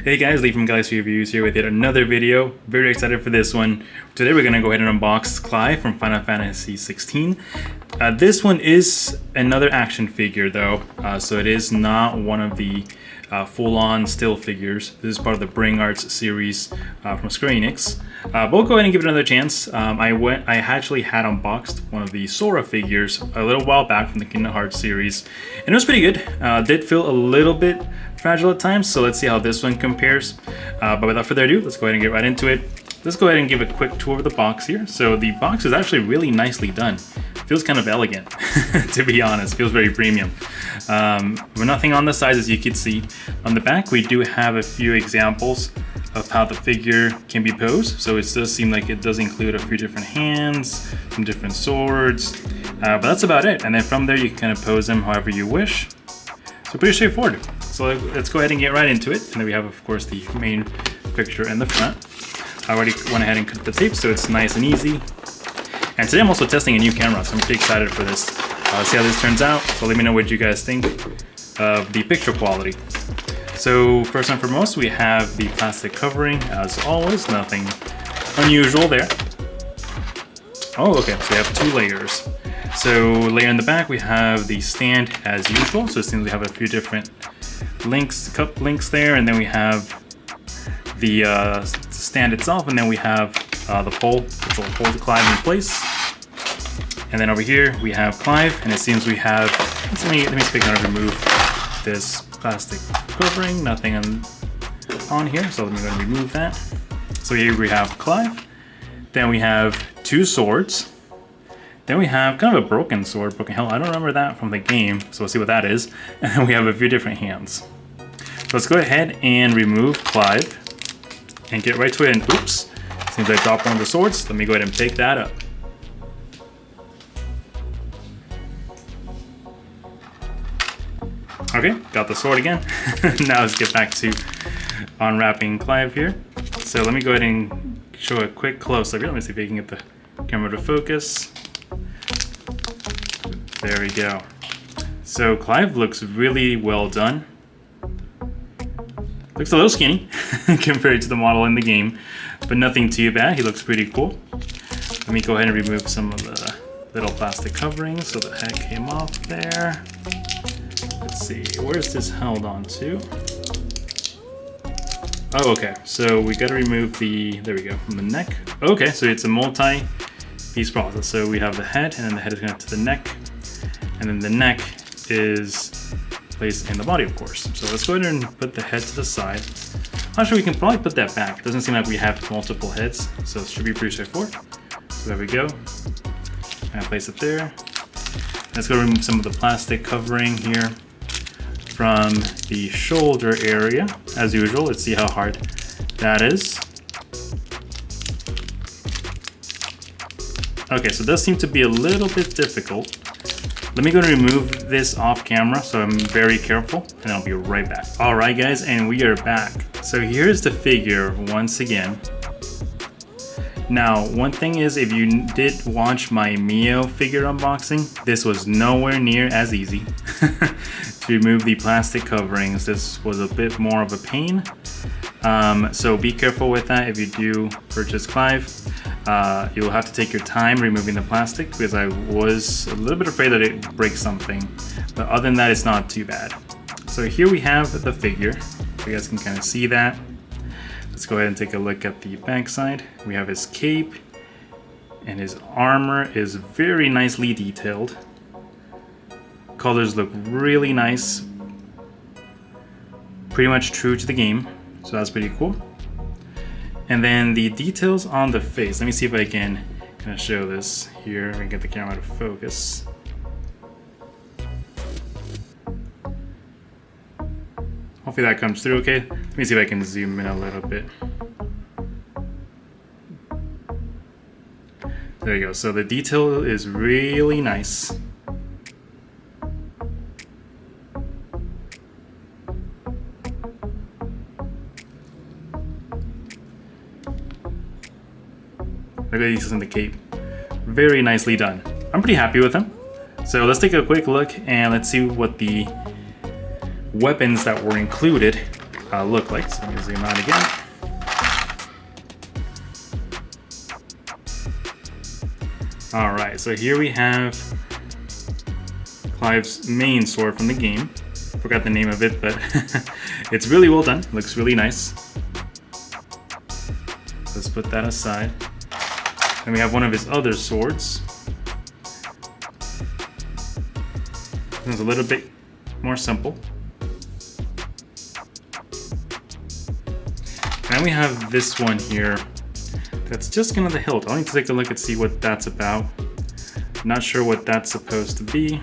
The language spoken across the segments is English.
Hey guys, Lee from Galaxy Reviews here with yet another video. Very excited for this one. Today we're going to go ahead and unbox Clive from Final Fantasy XVI. This one is another action figure though, so it is not one of the full-on still figures. This is part of the Bring Arts series from Square Enix. But we'll go ahead and give it another chance. I actually had unboxed one of the Sora figures a little while back from the Kingdom Hearts series, and it was pretty good. Did feel a little bit fragile at times, so let's see how this one compares. But without further ado, let's go ahead and get right into it. Let's go ahead and give a quick tour of the box here. So the box is actually really nicely done. Feels kind of elegant, to be honest. Feels very premium. With nothing on the sides, as you can see. On the back, we do have a few examples of how the figure can be posed. So it does seem like it does include a few different hands, some different swords, but that's about it. And then from there, you can kind of pose them however you wish. So pretty straightforward. So let's go ahead and get right into it. And then we have, of course, the main picture in the front. I already went ahead and cut the tape, so it's nice and easy. And today I'm also testing a new camera, so I'm pretty excited for this. See how this turns out. So let me know what you guys think of the picture quality. So first and foremost, we have the plastic covering, as always. Nothing unusual there. Oh, okay, so we have two layers. So layer in the back, we have the stand as usual. So it seems we have a few different links, cup links there, and then we have the stand itself, and then we have the pole, which will hold Clive in place. And then over here we have Clive, and it seems we have, let me speak how to remove this plastic covering, nothing on here, so let me go and remove that. So here we have Clive, then we have two swords, then we have kind of a broken sword, broken hilt. I don't remember that from the game, so we'll see what that is. And then we have a few different hands. So let's go ahead and remove Clive and get right to it. And oops, seems I dropped one of the swords. Let me go ahead and pick that up. Okay, got the sword again. Now let's get back to unwrapping Clive here. So let me go ahead and show a quick close-up here. Let me see if I can get the camera to focus. There we go. So Clive looks really well done. Looks a little skinny compared to the model in the game, but nothing too bad. He looks pretty cool. Let me go ahead and remove some of the little plastic coverings so the head came off there. Let's see, where's this held on to? Oh, okay, so we gotta remove there we go, from the neck. Okay, so it's a multi-piece process. So we have the head, and then the head is connected to the neck, and then the neck is placed in the body, of course. So let's go ahead and put the head to the side. Actually, we can probably put that back. It doesn't seem like we have multiple heads, so it should be pretty straightforward. So there we go. And place it there. Let's go remove some of the plastic covering here from the shoulder area. As usual, let's see how hard that is. Okay, so it does seem to be a little bit difficult. Let me go and remove this off camera, so I'm very careful, and I'll be right back. All right, guys, and we are back. So here's the figure once again. Now, one thing is, if you did watch my Mio figure unboxing, this was nowhere near as easy. To remove the plastic coverings, this was a bit more of a pain. So be careful with that if you do purchase Clive. You'll have to take your time removing the plastic, because I was a little bit afraid that it breaks something. But other than that, it's not too bad. So here we have the figure. You guys can kind of see that. Let's go ahead and take a look at the back side. We have his cape, and his armor is very nicely detailed. Colors look really nice. Pretty much true to the game, so that's pretty cool. And then the details on the face. Let me see if I can kind of show this here. Let me get the camera to focus. Hopefully that comes through okay. Let me see if I can zoom in a little bit. There you go. So the detail is really nice. Look at these in the cape. Very nicely done. I'm pretty happy with them. So let's take a quick look and let's see what the weapons that were included look like. So let me zoom out again. All right, so here we have Clive's main sword from the game. Forgot the name of it, but it's really well done. Looks really nice. Let's put that aside. Then we have one of his other swords. It's a little bit more simple. And we have this one here. That's just kind of the hilt. I'll need to take a look and see what that's about. Not sure what that's supposed to be.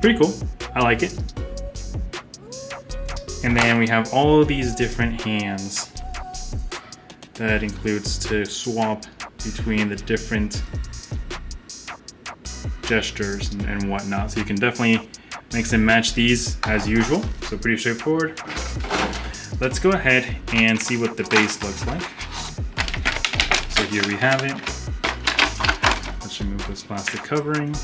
Pretty cool. I like it. And then we have all of these different hands. That includes to swap between the different gestures and whatnot. So you can definitely mix and match these as usual. So pretty straightforward. Let's go ahead and see what the base looks like. So here we have it. Let's remove this plastic covering.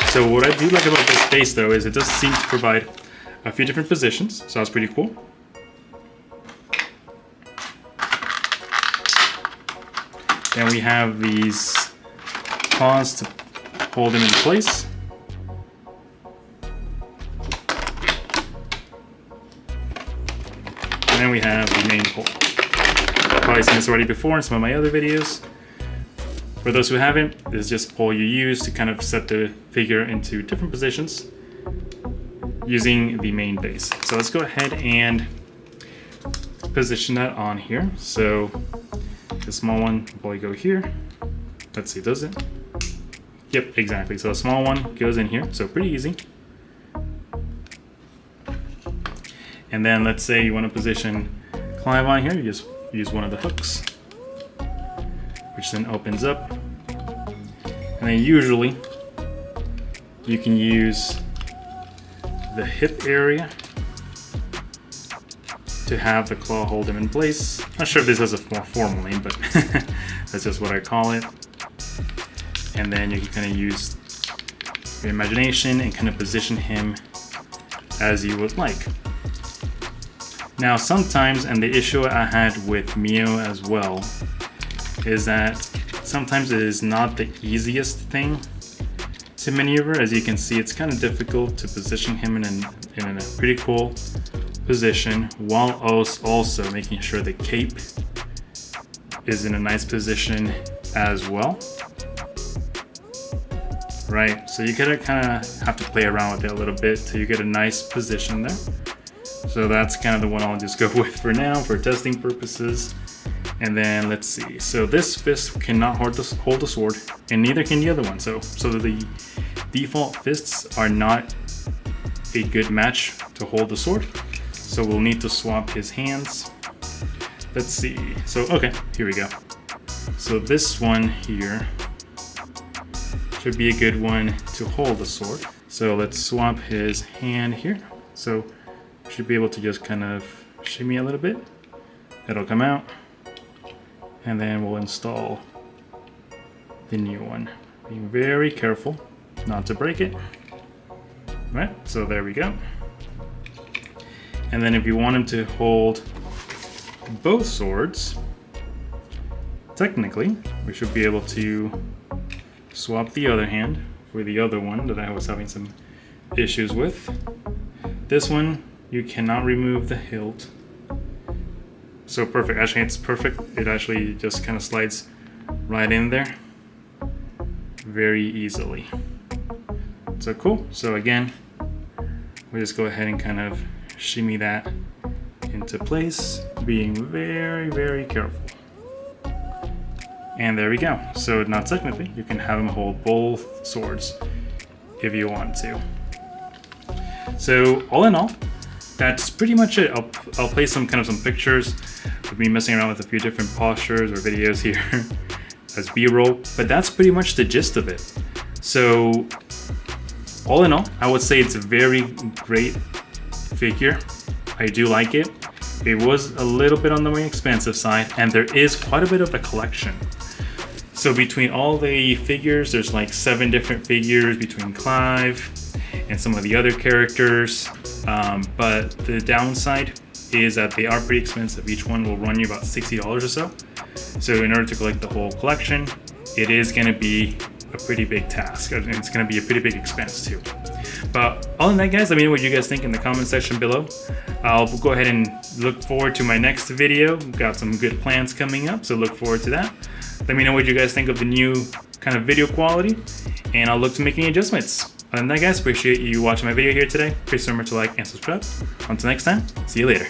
So what I do like about this base though is it does seem to provide a few different positions, so that's pretty cool. Then we have these paws to hold them in place. And then we have the main pole. I've probably seen this already before in some of my other videos. For those who haven't, this is just a pole you use to kind of set the figure into different positions using the main base. So let's go ahead and position that on here. So the small one will probably go here. Let's see, does it? Yep, exactly. So the small one goes in here, so pretty easy. And then let's say you want to position Clive on here, you just use one of the hooks, which then opens up. And then usually you can use the hip area to have the claw hold him in place. Not sure if this has a more formal name, but that's just what I call it. And then you can kind of use your imagination and kind of position him as you would like. Now sometimes, and the issue I had with Mio as well, is that sometimes it is not the easiest thing to maneuver. As you can see, it's kind of difficult to position him in a pretty cool position while also making sure the cape is in a nice position as well. Right, so you gotta kind of have to play around with it a little bit till you get a nice position there. So that's kind of the one I'll just go with for now for testing purposes. And then let's see. So this fist cannot hold the sword, and neither can the other one. So the default fists are not a good match to hold the sword. So we'll need to swap his hands. Let's see. So okay, here we go. So this one here should be a good one to hold the sword. So let's swap his hand here. So should be able to just kind of shimmy a little bit. It'll come out. And then we'll install the new one. Being very careful not to break it. Right, so there we go. And then if you want him to hold both swords, technically, we should be able to swap the other hand for the other one that I was having some issues with. This one, you cannot remove the hilt. So perfect, actually it's perfect. It actually just kind of slides right in there very easily. So cool. So again, we just go ahead and kind of shimmy that into place, being very, very careful. And there we go. So now technically, you can have him hold both swords if you want to. So all in all, that's pretty much it. I'll play some pictures of me messing around with a few different postures or videos here as B-roll, but that's pretty much the gist of it. So all in all, I would say it's a very great figure. I do like it. It was a little bit on the more expensive side, and there is quite a bit of a collection. So between all the figures, there's like 7 different figures between Clive and some of the other characters. But the downside is that they are pretty expensive. Each one will run you about $60 or so. So in order to collect the whole collection, it is going to be a pretty big task, and it's going to be a pretty big expense too. But other than that, guys, let me know what you guys think in the comment section below. I'll go ahead and look forward to my next video. We've got some good plans coming up, so look forward to that. Let me know what you guys think of the new kind of video quality, and I'll look to make any adjustments. Other than that, guys, appreciate you watching my video here today. Please remember to like and subscribe. Until next time, see you later.